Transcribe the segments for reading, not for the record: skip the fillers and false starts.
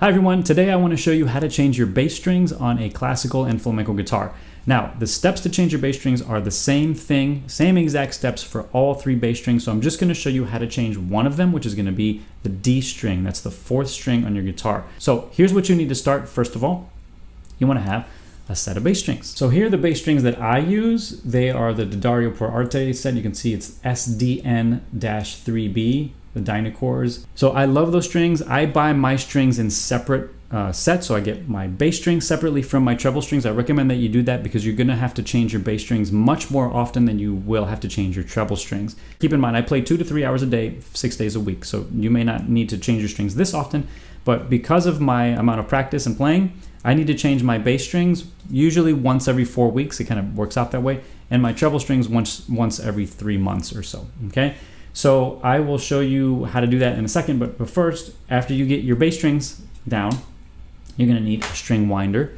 Hi everyone, today I want to show you how to change your bass strings on a classical and flamenco guitar. Now, the steps to change your bass strings are the same thing, same exact steps for all three bass strings, so I'm just going to show you how to change one of them, which is going to be the D string. That's the fourth string on your guitar. So here's what you need to start. First of all, you want to have a set of bass strings. So here are the bass strings that I use. They are the Dario Per Arte set. You can see it's SDN-3B. The Dynacores. So I love those strings. I buy my strings in separate sets, so I get my bass strings separately from my treble strings. I recommend that you do that because you're gonna have to change your bass strings much more often than you will have to change your treble strings. Keep in mind, I play 2 to 3 hours a day, 6 days a week, so you may not need to change your strings this often, but because of my amount of practice and playing, I need to change my bass strings usually once every 4 weeks. It kind of works out that way, and my treble strings once every 3 months or so, okay? So I will show you how to do that in a second, but first, after you get your bass strings down, you're gonna need a string winder.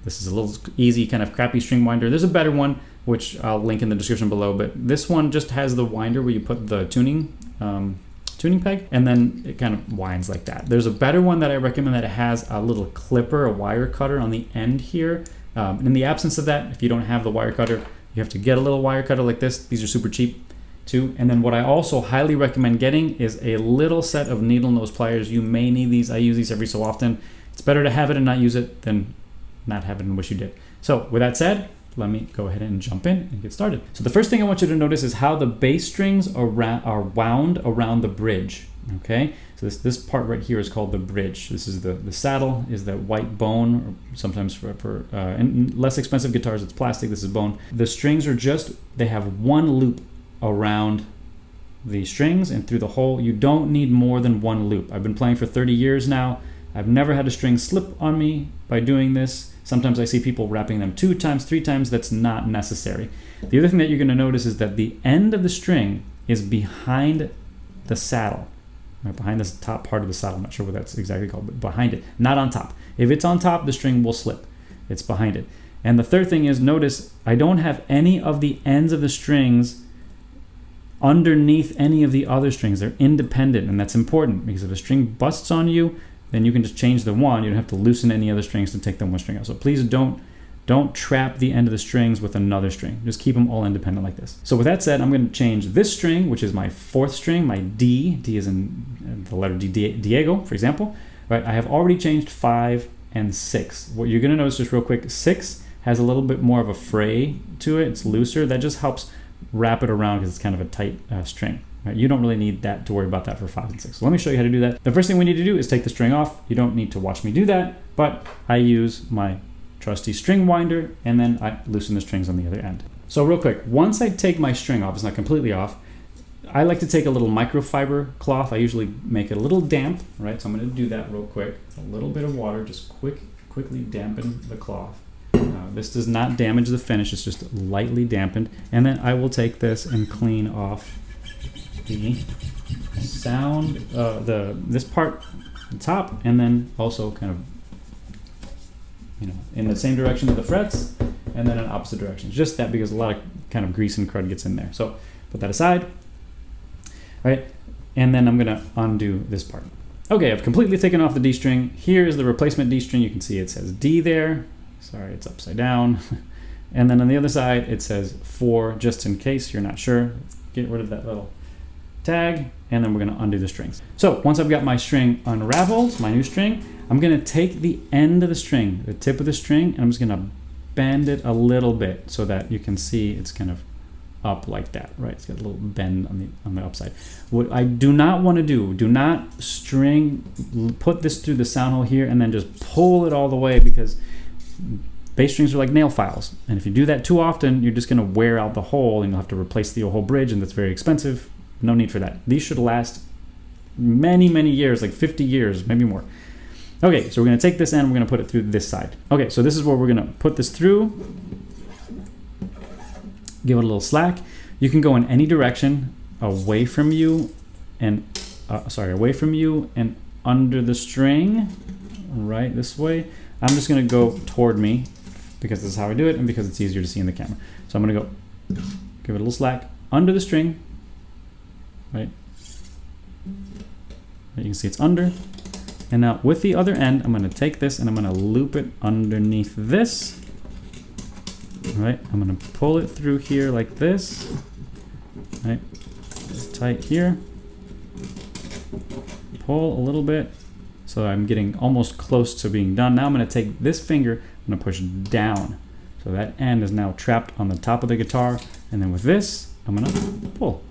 This is a little easy, kind of crappy string winder. There's a better one, which I'll link in the description below, but this one just has the winder where you put the tuning peg, and then it kind of winds like that. There's a better one that I recommend that it has a little clipper, a wire cutter on the end here. In the absence of that, if you don't have the wire cutter, you have to get a little wire cutter like this. These are super cheap too. And then what I also highly recommend getting is a little set of needle nose pliers. You may need these. I use these every so often. It's better to have it and not use it than not have it and wish you did. So with that said, let me go ahead and jump in and get started. So the first thing I want you to notice is how the bass strings are wound around the bridge. Okay, so this part right here is called the bridge. This is the saddle, is that white bone, or sometimes for and less expensive guitars it's plastic. This is bone. The strings are they have one loop around the strings and through the hole. You don't need more than one loop. I've been playing for 30 years now. I've never had a string slip on me by doing this. Sometimes I see people wrapping them 2 times, 3 times. That's not necessary. The other thing that you're going to notice is that the end of the string is behind the saddle, right behind this top part of the saddle. I'm not sure what that's exactly called, but behind it, not on top. If it's on top, the string will slip. It's behind it. And the third thing is, notice I don't have any of the ends of the strings underneath any of the other strings. They're independent, and that's important because if a string busts on you, then you can just change the one. You don't have to loosen any other strings to take the one string out. So please don't trap the end of the strings with another string. Just keep them all independent like this. So with that said, I'm going to change this string, which is my fourth string, my D. D is in the letter D, Diego, for example. Right? I have already changed 5 and 6. What you're going to notice just real quick, 6 has a little bit more of a fray to it. It's looser. That just helps wrap it around because it's kind of a tight string. Right? You don't really need that to worry about that for 5 and 6. So let me show you how to do that. The first thing we need to do is take the string off. You don't need to watch me do that, but I use my trusty string winder and then I loosen the strings on the other end. So real quick, once I take my string off, it's not completely off, I like to take a little microfiber cloth. I usually make it a little damp, right? So I'm going to do that real quick. A little bit of water, just quickly dampen the cloth. This does not damage the finish, it's just lightly dampened. And then I will take this and clean off the sound, this part on top, and then also kind of, in the same direction of the frets, and then in opposite directions. Just that because a lot of kind of grease and crud gets in there. So put that aside, right? And then I'm gonna undo this part. Okay, I've completely taken off the D string. Here is the replacement D string. You can see it says D there. Sorry, it's upside down. And then on the other side, it says 4, just in case you're not sure. Get rid of that little tag, and then we're gonna undo the strings. So once I've got my string unraveled, my new string, I'm gonna take the end of the string, the tip of the string, and I'm just gonna bend it a little bit so that you can see it's kind of up like that, right? It's got a little bend on the upside. What I do not want to do not put this through the sound hole here and then just pull it all the way, because bass strings are like nail files, and if you do that too often, you're just going to wear out the hole and you'll have to replace the whole bridge, and that's very expensive. No need for that. These should last many years, like 50 years, maybe more. Okay, so we're going to take this end, we're going to put it through this side. Okay, so this is where we're going to put this through. Give it a little slack. You can go in any direction away from you and under the string, right this way. I'm just gonna go toward me because this is how I do it and because it's easier to see in the camera. So I'm gonna go give it a little slack under the string, right? You can see it's under. And now with the other end, I'm gonna take this and I'm gonna loop it underneath this. All right, I'm gonna pull it through here like this. All right, it's tight here. Pull a little bit. So I'm getting almost close to being done. Now I'm gonna take this finger, I'm gonna push down. So that end is now trapped on the top of the guitar. And then with this, I'm gonna pull.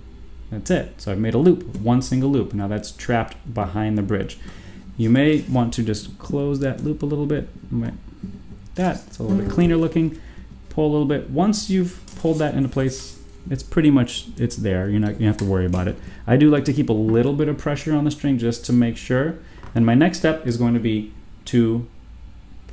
That's it. So I've made a loop, one single loop. Now that's trapped behind the bridge. You may want to just close that loop a little bit. It's a little bit cleaner looking. Pull a little bit. Once you've pulled that into place, it's pretty much, it's there. You don't have to worry about it. I do like to keep a little bit of pressure on the string just to make sure. And my next step is going to be to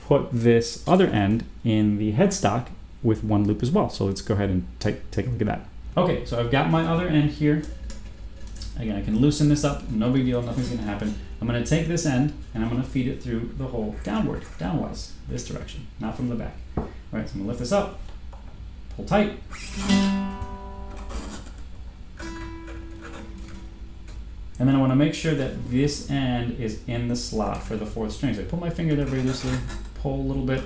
put this other end in the headstock with one loop as well. So let's go ahead and take a look at that. Okay, so I've got my other end here. Again, I can loosen this up, no big deal, nothing's gonna happen. I'm gonna take this end and I'm gonna feed it through the hole downwards, this direction, not from the back. All right, so I'm gonna lift this up, pull tight. And then I wanna make sure that this end is in the slot for the fourth string. So I put my finger there very loosely, pull a little bit.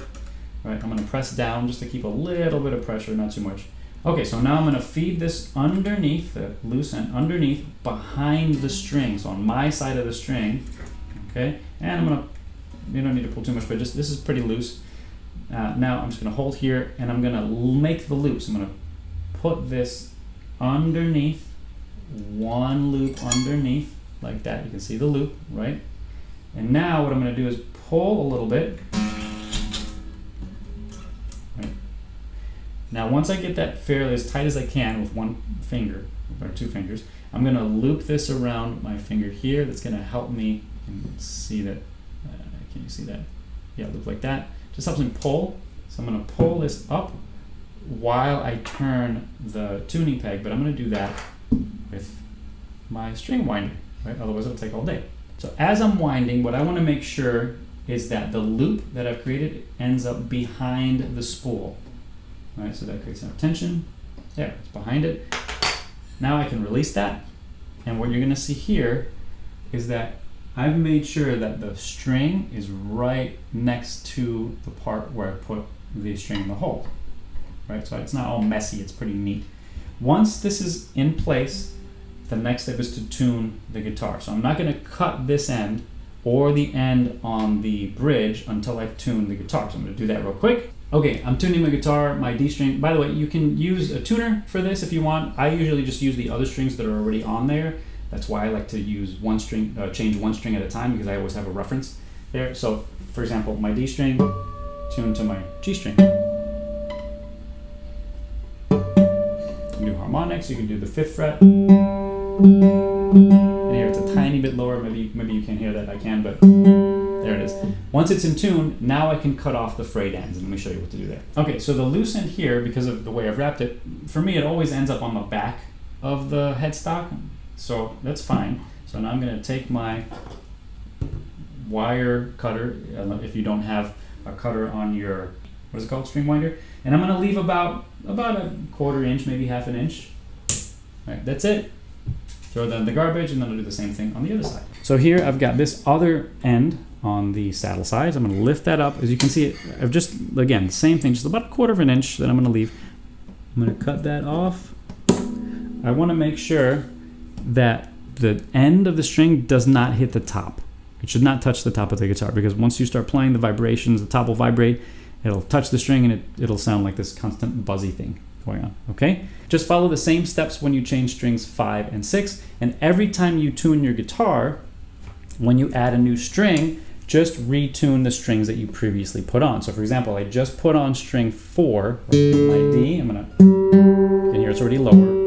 All right, I'm gonna press down just to keep a little bit of pressure, not too much. Okay, so now I'm gonna feed this underneath, the loose end underneath, behind the string, so on my side of the string, okay? And I'm gonna, you don't need to pull too much, but just, this is pretty loose. Now I'm just gonna hold here and I'm gonna make the loops. I'm gonna put this underneath, one loop underneath, like that. You can see the loop, right? And now what I'm gonna do is pull a little bit. Now, once I get that fairly as tight as I can with one finger, or two fingers, I'm gonna loop this around my finger here. That's gonna help me see that, can you see that? Yeah, loop like that. Just helps me pull. So I'm gonna pull this up while I turn the tuning peg, but I'm gonna do that with my string winder, right? Otherwise it'll take all day. So as I'm winding, what I wanna make sure is that the loop that I've created ends up behind the spool. All right, so that creates enough tension. There, it's behind it. Now I can release that. And what you're gonna see here is that I've made sure that the string is right next to the part where I put the string in the hole. Right, so it's not all messy, it's pretty neat. Once this is in place, the next step is to tune the guitar. So I'm not gonna cut this end or the end on the bridge until I've tuned the guitar. So I'm gonna do that real quick. Okay, I'm tuning my guitar, my D string. By the way, you can use a tuner for this if you want. I usually just use the other strings that are already on there. That's why I like to use one string, change one string at a time, because I always have a reference there. So, for example, my D string tuned to my G string. You can do harmonics, you can do the 5th fret. And here it's a tiny bit lower, maybe you can't hear that, I can, but there it is. Once it's in tune, now I can cut off the frayed ends, and let me show you what to do there. Okay, so the loose end here, because of the way I've wrapped it, for me it always ends up on the back of the headstock, so that's fine. So now I'm gonna take my wire cutter, if you don't have a cutter on your, what is it called, string winder, and I'm gonna leave about a 1/4 inch, maybe 1/2 inch. All right, that's it. Throw that in the garbage, and then I'll do the same thing on the other side. So here I've got this other end on the saddle sides. I'm going to lift that up. As you can see, I've just, again, same thing, just about 1/4 inch that I'm going to leave. I'm going to cut that off. I want to make sure that the end of the string does not hit the top. It should not touch the top of the guitar, because once you start playing the vibrations, the top will vibrate, it'll touch the string, and it'll sound like this constant buzzy thing going on, okay? Just follow the same steps when you change strings 5 and 6, and every time you tune your guitar, when you add a new string, just retune the strings that you previously put on. So for example, I just put on string 4, my D, you can hear it's already lower.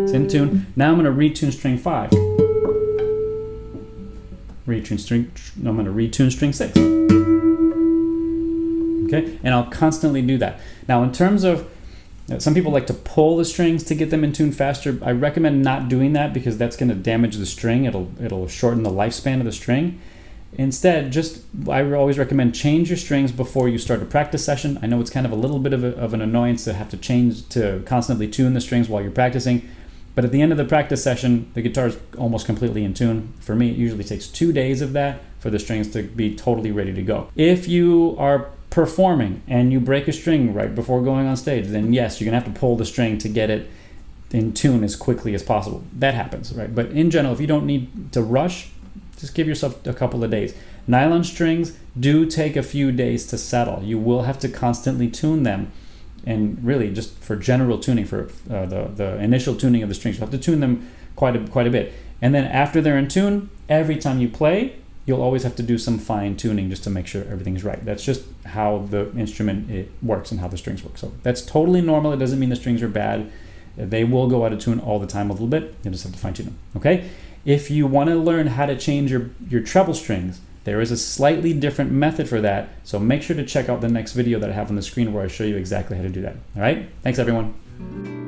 It's in tune. Now I'm gonna retune string 5. I'm gonna retune string 6. Okay, and I'll constantly do that. Now in terms of, some people like to pull the strings to get them in tune faster. I recommend not doing that, because that's going to damage the string. It'll shorten the lifespan of the string. Instead, I always recommend change your strings before you start a practice session. I know it's kind of a little bit of an annoyance to have to constantly tune the strings while you're practicing, But at the end of the practice session, the guitar is almost completely in tune. For me, it usually takes 2 days of that for the strings to be totally ready to go. If you are performing and you break a string right before going on stage, then yes, you're gonna have to pull the string to get it in tune as quickly as possible. That happens, right? But in general, if you don't need to rush, just give yourself a couple of days. Nylon strings do take a few days to settle. You will have to constantly tune them. And really, just for general tuning, for the initial tuning of the strings, you have to tune them quite a bit. And then after they're in tune, every time you play, you'll always have to do some fine tuning just to make sure everything's right. That's just how the instrument works and how the strings work. So that's totally normal. It doesn't mean the strings are bad. They will go out of tune all the time a little bit. You just have to fine tune them, okay? If you want to learn how to change your treble strings, there is a slightly different method for that, so make sure to check out the next video that I have on the screen where I show you exactly how to do that. All right? Thanks, everyone.